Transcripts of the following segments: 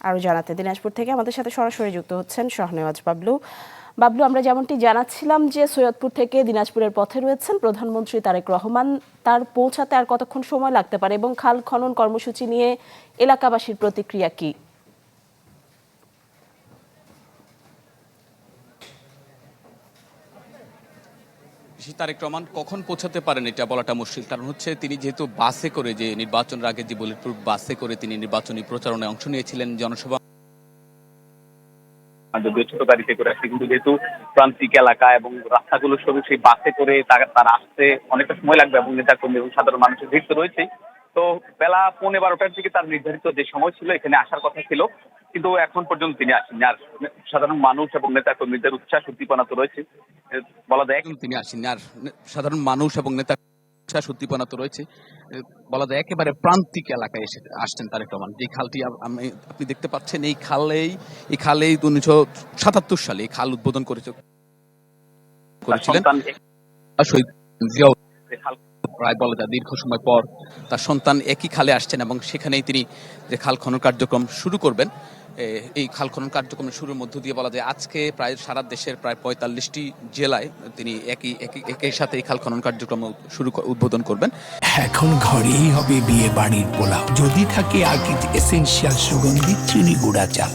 আরও জানাতে দিনাজপুর থেকে আমাদের সাথে সরাসরি যুক্ত হচ্ছেন শাহনেওয়াজ বাবলু। বাবলু, আমরা যেমনটি জানাচ্ছিলাম যে সৈয়দপুর থেকে দিনাজপুরের পথে রয়েছেন প্রধানমন্ত্রী তারেক রহমান, তার পৌঁছাতে আর কতক্ষণ সময় লাগতে পারে এবং খাল খনন কর্মসূচি নিয়ে এলাকাবাসীর প্রতিক্রিয়া কি? তারেক রহমান কখন পৌঁছাতে পারেন এটা বলাটা মুশকিল, কারণ হচ্ছে তিনি যেহেতু বাসে করে, যে নির্বাচনের আগে যে বুলেটপ্রুফ বাসে করে তিনি নির্বাচনী প্রচারণায় অংশ নিয়েছিলেন, জনসভা যদিও ছোট গাড়িতে করে আসছে, কিন্তু যেহেতু প্রান্তিক এলাকা এবং রাস্তাগুলো সরু, সেই বাসে করে তারা আসতে অনেকটা সময় লাগবে এবং নেতাকর্মী এবং সাধারণ মানুষের ভিড় তো রয়েছেই। তো বেলা 11:15টার দিকে তার নির্ধারিত যে সময় ছিল এখানে আসার কথা ছিল, কিন্তু এখন পর্যন্ত তিনি আসেননি। আর সাধারণ মানুষ এবং নেতাকর্মীদের উচ্ছ্বাস উদ্দীপনা তো রয়েছে, বলা যায় তিনি আসেননি। আর সাধারণ মানুষ এবং নেতা উচ্ছ্বাস উদ্দীপনা তো রয়েছে, বলা যায় একেবারে প্রান্তিক এলাকায় এসে আসছেন তারেক রহমান। যে খালটি আপনি দেখতে পাচ্ছেন, এই খালেই 1977 সালে এই খাল উদ্বোধন করেছিলেন শহীদ জিয়াউর। প্রায় বলা যায় দীর্ঘ সময় পর তার সন্তান একই খালে আসছেন এবং সেখানেই তিনি যে খাল খনন কার্যক্রম শুরু করবেন। এই খাল খনন কার্যক্রমের শুরুর মধ্য দিয়ে বলা যায় আজকে প্রায় সারা দেশের প্রায় 45টি জেলায় তিনি একই সাথে এই খাল খনন কার্যক্রম উদ্বোধন করবেন। এখন ঘরেই হবে বিয়ে বাড়ির পোলাও, যদি থাকে আকিজ এসেনশিয়াল সুগন্ধি চিনি গুঁড়া চা।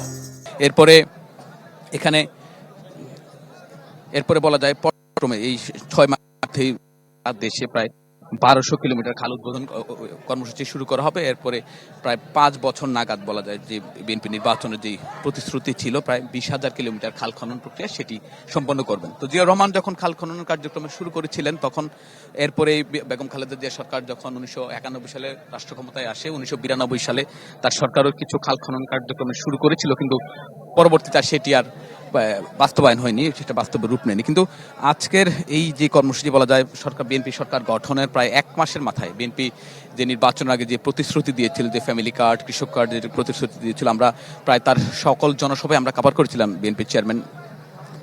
এরপরে বলা যায় পর্যায়ক্রমে এই 6 মাসেই দেশে প্রায় 1200 কিলোমিটার খাল উদ্বোধন কর্মসূচি শুরু করা হবে। এরপরে প্রায় 5 বছর নাগাদ বলা যায় যে বিএনপি নির্বাচনের যে প্রতিশ্রুতি ছিল প্রায় 20,000 কিলোমিটার খাল খনন প্রক্রিয়া, সেটি সম্পন্ন করবেন। তো জিয়াউর রহমান যখন খাল খনন কার্যক্রম শুরু করেছিলেন, তখন এরপরে বেগম খালেদা জিয়া সরকার যখন 1991 সালে রাষ্ট্র ক্ষমতায় আসে, 1992 সালে তার সরকারও কিছু খাল খনন কার্যক্রম শুরু করেছিল, কিন্তু পরবর্তীতে সেটি আর বাস্তবায়ন হয়নি, সেটা বাস্তবে রূপ নেয়নি। কিন্তু আজকের এই যে কর্মসূচি বলা যায় বিএনপি সরকার গঠনের প্রায় 1 মাসের মাথায় বিএনপি যে নির্বাচনের আগে যে প্রতিশ্রুতি দিয়েছিল, যে ফ্যামিলি কার্ড, কৃষক কার্ড যে প্রতিশ্রুতি দিয়েছিল, আমরা প্রায় তার সকল জনসভায় আমরা কভার করেছিলাম বিএনপির চেয়ারম্যান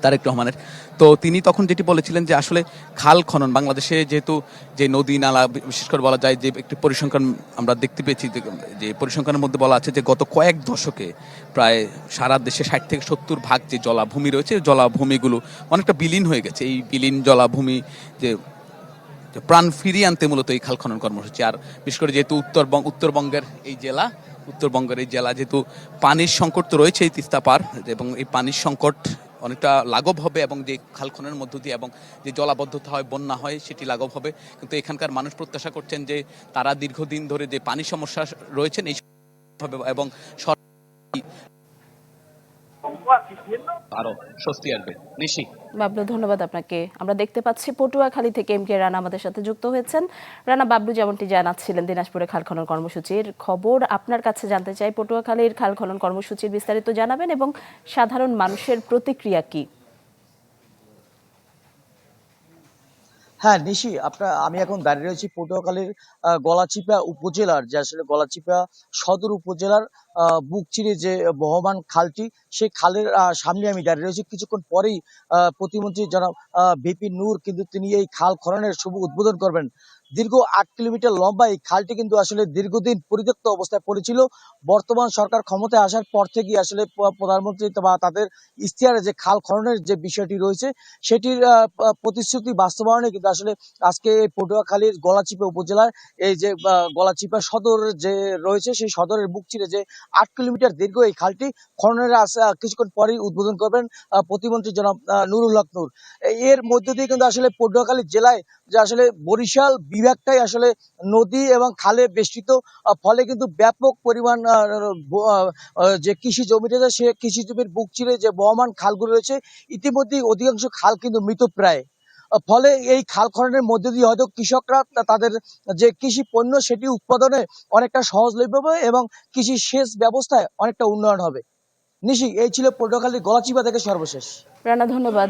তারেক রহমানের। তো তিনি তখন যেটি বলেছিলেন যে আসলে খাল খনন বাংলাদেশে যেহেতু যে নদী নালা, বিশেষ করে বলা যায় যে একটি পরিসংখ্যান আমরা দেখতে পেয়েছি, যে পরিসংখ্যানের মধ্যে বলা আছে যে গত কয়েক দশকে প্রায় সারা দেশে 60 থেকে 70% যে জলাভূমি রয়েছে, জলাভূমিগুলো অনেকটা বিলীন হয়ে গেছে। এই বিলীন জলাভূমি যে প্রাণ ফিরিয়ে আনতে মূলত এই খাল খনন কর্মসূচি। আর বিশেষ করে যেহেতু উত্তরবঙ্গের এই জেলা যেহেতু পানির সংকট তো রয়েছে এই তিস্তা পার, এবং এই পানির সংকট অনেকটা লাঘব হবে এবং যে খাল খননের মধ্য দিয়ে এবং যে জলাবদ্ধতা হয়, বন্যা হয়, সেটি লাঘব হবে। কিন্তু এখানকার মানুষ প্রত্যাশা করছেন যে তারা দীর্ঘদিন ধরে যে পানি সমস্যা রয়েছেন এই হবে এবং আরো স্বস্তি আসবে। নিশি বাবলু, ধন্যবাদ আপনাকে। আমরা দেখতে পাচ্ছি পটুয়াখালী থেকে এম কে রানা আমাদের সাথে যুক্ত হয়েছেন। রানা, বাবলু যেমনটি জানাচ্ছিলেন দিনাজপুরে খাল খনন কর্মসূচির খবর, আপনার কাছে জানতে চাই পটুয়াখালীর খাল খনন কর্মসূচির বিস্তারিত জানাবেন এবং সাধারণ মানুষের প্রতিক্রিয়া কি? হ্যাঁ নিশি, আমি এখন দাঁড়িয়ে রয়েছি পটুয়াখালীর গলাচিপা উপজেলার, যে আসলে গলাচিপা সদর উপজেলার বুক চিরে যে বহমান খালটি, সেই খালের সামনে আমি দাঁড়িয়ে রয়েছি। কিছুক্ষণ পরেই প্রতিমন্ত্রী জনাব ভিপি নূর কিন্তু তিনি এই খাল খননের শুভ উদ্বোধন করবেন। দীর্ঘ 8 কিলোমিটার লম্বা এই খালটি কিন্তু আসলে দীর্ঘদিন পরিত্যক্ত অবস্থায় পড়েছিল। বর্তমান সরকার ক্ষমতায় আসার পর থেকে আসলে প্রধানমন্ত্রী বা তাদের ইশতেহারে যে খাল খননের যে বিষয়টি রয়েছে, সেটির প্রতিশ্রুতি বাস্তবায়নে কিন্তু আসলে আজকে পটুয়াখালীর গলাচিপা উপজেলার এই যে গলাচিপা সদর যে রয়েছে, সেই সদরের বুক চিরে যে 8 কিলোমিটার দীর্ঘ এই খালটি খননের কিছুক্ষণ পরেই উদ্বোধন করবেন প্রতিমন্ত্রী জনাব নুরুল হক নূর। এর মধ্য দিয়ে কিন্তু আসলে পটুয়াখালী জেলায় যে আসলে বরিশাল বিভাগটাই আসলে নদী এবং খালে বেষ্টিত, ফলে কিন্তু ব্যাপক পরিমাণ যে কৃষি জমি রয়েছে, সে কৃষি জমির বুক চিরে যে বহমান খালগুলো রয়েছে, ইতিমধ্যেই অধিকাংশ খাল কিন্তু মৃতপ্রায়। ফলে এই খাল খননের মধ্যে দিয়ে হয়তো কৃষকরা তাদের যে কৃষি পণ্য সেটি উৎপাদনে অনেকটা সহজলভ্য হবে এবং কৃষি সেচ ব্যবস্থায় অনেকটা উন্নয়ন হবে। নিশি, এই ছিল পটুয়াখালীর গলাচিপা থেকে সর্বশেষ। রানা, ধন্যবাদ।